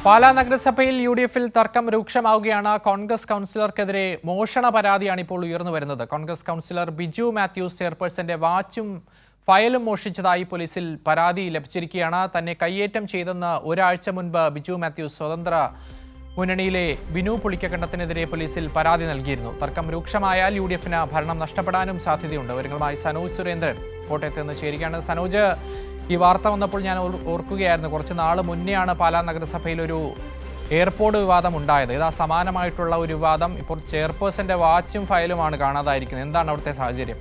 പാലാ നഗരസഭയിൽ യു.ഡി.എഫിൽ തർക്കം രൂക്ഷമാവുകയാണ്. കോൺഗ്രസ് കൗൺസിലർക്കെതിരെ മോഷണ പരാതിയാണ് ഇപ്പോൾ ഉയർന്നുവരുന്നത്. കോൺഗ്രസ് കൗൺസിലർ ബിജു മാത്യൂസ് ചെയർപേഴ്സന്റെ വാച്ചും ഫയലും മോഷ്ടിച്ചതായി പോലീസിൽ പരാതി ലഭിച്ചിരിക്കുകയാണ്. തന്നെ കയ്യേറ്റം ചെയ്തെന്ന് ഒരാഴ്ച മുൻപ് ബിജു മാത്യൂസ് സ്വതന്ത്ര മുന്നണിയിലെ ബിനു പുളിക്കക്കണ്ടത്തിനെതിരെ പോലീസിൽ പരാതി നൽകിയിരുന്നു. തർക്കം രൂക്ഷമായാൽ യു.ഡി.എഫിന് ഭരണം നഷ്ടപ്പെടാനും സാധ്യതയുണ്ട്. വിവരങ്ങളുമായി സനോജ് സുരേന്ദ്രൻ കോട്ടയത്ത് നിന്ന് ചേരുകയാണ്. സനോജ്, ഈ വാർത്ത വന്നപ്പോൾ ഞാൻ ഓർക്കുകയായിരുന്നു, കുറച്ച് നാൾ മുന്നെയാണ് പാലാ നഗരസഭയിൽ ഒരു എയർപോർട്ട് വിവാദം ഉണ്ടായത്. ഇതാ സമാനമായിട്ടുള്ള ഒരു വിവാദം. ഇപ്പോൾ ചെയർപേഴ്സന്റെ വാച്ചും ഫയലുമാണ് കാണാതായിരിക്കുന്നത്. എന്താണ് അവിടുത്തെ സാഹചര്യം?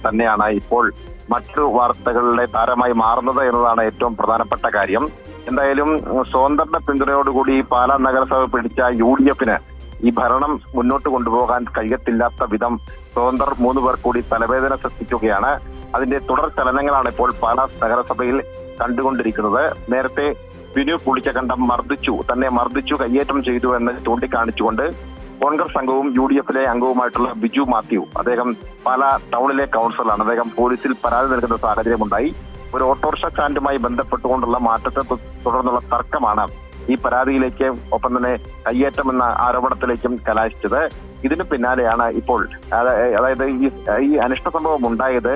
തന്നെയാണ് ഇപ്പോൾ മറ്റു വാർത്തകളുടെ താരമായി മാറുന്നത് എന്നതാണ് ഏറ്റവും പ്രധാനപ്പെട്ട കാര്യം. എന്തായാലും സ്വതന്ത്ര പിന്തുണയോടുകൂടി പാലാ നഗരസഭ പിടിച്ച യു.ഡി.എഫിന് ഈ ഭരണം മുന്നോട്ട് കൊണ്ടുപോകാൻ കഴിയത്തില്ലാത്ത വിധം സ്വതന്ത്രർ 3 പേർ കൂടി തലവേദന സൃഷ്ടിക്കുകയാണ്. അതിന്റെ തുടർ ചലനങ്ങളാണ് ഇപ്പോൾ പാലാ നഗരസഭയിൽ കണ്ടുകൊണ്ടിരിക്കുന്നത്. നേരത്തെ ബിനു പുളിക്കക്കണ്ടം തന്നെ മർദ്ദിച്ചു, കയ്യേറ്റം ചെയ്തു എന്ന് ചൂണ്ടിക്കാണിച്ചുകൊണ്ട് കോൺഗ്രസ് അംഗവും യു.ഡി.എഫിലെ അംഗവുമായിട്ടുള്ള ബിജു മാത്യു, അദ്ദേഹം പാലാ ടൗണിലെ കൗൺസിലറാണ്. അദ്ദേഹം പോലീസിൽ പരാതി നൽകുന്ന സാഹചര്യമുണ്ടായി. ഒരു ഓട്ടോറിക്ഷ സ്റ്റാൻഡുമായി ബന്ധപ്പെട്ടുകൊണ്ടുള്ള മാറ്റത്തെ തുടർന്നുള്ള തർക്കമാണ് ഈ പരാതിയിലേക്ക്, ഒപ്പം തന്നെ കയ്യേറ്റം എന്ന ആരോപണത്തിലേക്കും കലാശിച്ചത്. ഇതിന് പിന്നാലെയാണ് ഇപ്പോൾ അതായത് ഈ അനിഷ്ട സംഭവം ഉണ്ടായത്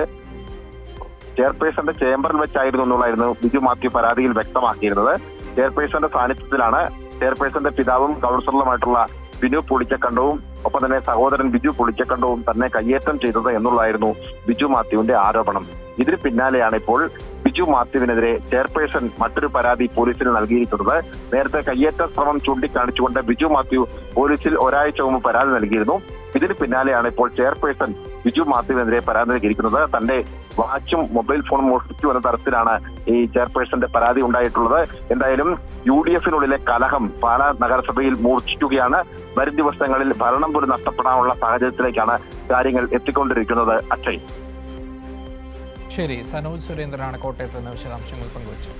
ചെയർപേഴ്സന്റെ ചേംബറിൽ വെച്ചായിരുന്നു എന്നുള്ളതായിരുന്നു ബിജു മാത്യു പരാതിയിൽ വ്യക്തമാക്കിയിരുന്നത്. ചെയർപേഴ്സന്റെ സാന്നിധ്യത്തിലാണ് ചെയർപേഴ്സന്റെ പിതാവും കൗൺസിലറുമായിട്ടുള്ള ബിനു പുളിക്കക്കണ്ടവും ഒപ്പം തന്നെ സഹോദരൻ ബിജു പുളിക്കക്കണ്ടവും തന്നെ കയ്യേറ്റം ചെയ്തത് എന്നുള്ളതായിരുന്നു ബിജു മാത്യുവിന്റെ ആരോപണം. ഇതിന് പിന്നാലെയാണ് ഇപ്പോൾ ബിജു മാത്യുവിനെതിരെ ചെയർപേഴ്സൺ മറ്റൊരു പരാതി പോലീസിന് നൽകിയിരിക്കുന്നത്. നേരത്തെ കയ്യേറ്റ ശ്രമം ചൂണ്ടിക്കാണിച്ചുകൊണ്ട് ബിജു മാത്യു പോലീസിൽ ഒരാഴ്ച മുമ്പ് പരാതി നൽകിയിരുന്നു. ഇതിന് പിന്നാലെയാണ് ഇപ്പോൾ ചെയർപേഴ്സൺ ബിജു മാത്യുവിനെതിരെ പരാതി നൽകിയിരിക്കുന്നത്. തന്റെ വാച്ചും മൊബൈൽ ഫോണും മോഷ്ടിച്ചു എന്ന തരത്തിലാണ് ഈ ചെയർപേഴ്സന്റെ പരാതി ഉണ്ടായിട്ടുള്ളത്. എന്തായാലും യു.ഡി.എഫിനുള്ളിലെ കലഹം പാലാ നഗരസഭയിൽ മൂർച്ഛിക്കുകയാണ്. വരും ദിവസങ്ങളിൽ ഭരണം പോലും നഷ്ടപ്പെടാനുള്ള സാഹചര്യത്തിലേക്കാണ് കാര്യങ്ങൾ എത്തിക്കൊണ്ടിരിക്കുന്നത്. അക്ഷയ്, ശരി. സനോജ് സുരേന്ദ്രനാണ് കോട്ടയത്ത് നിന്ന് വിശദാംശങ്ങൾ പങ്കുവച്ചത്.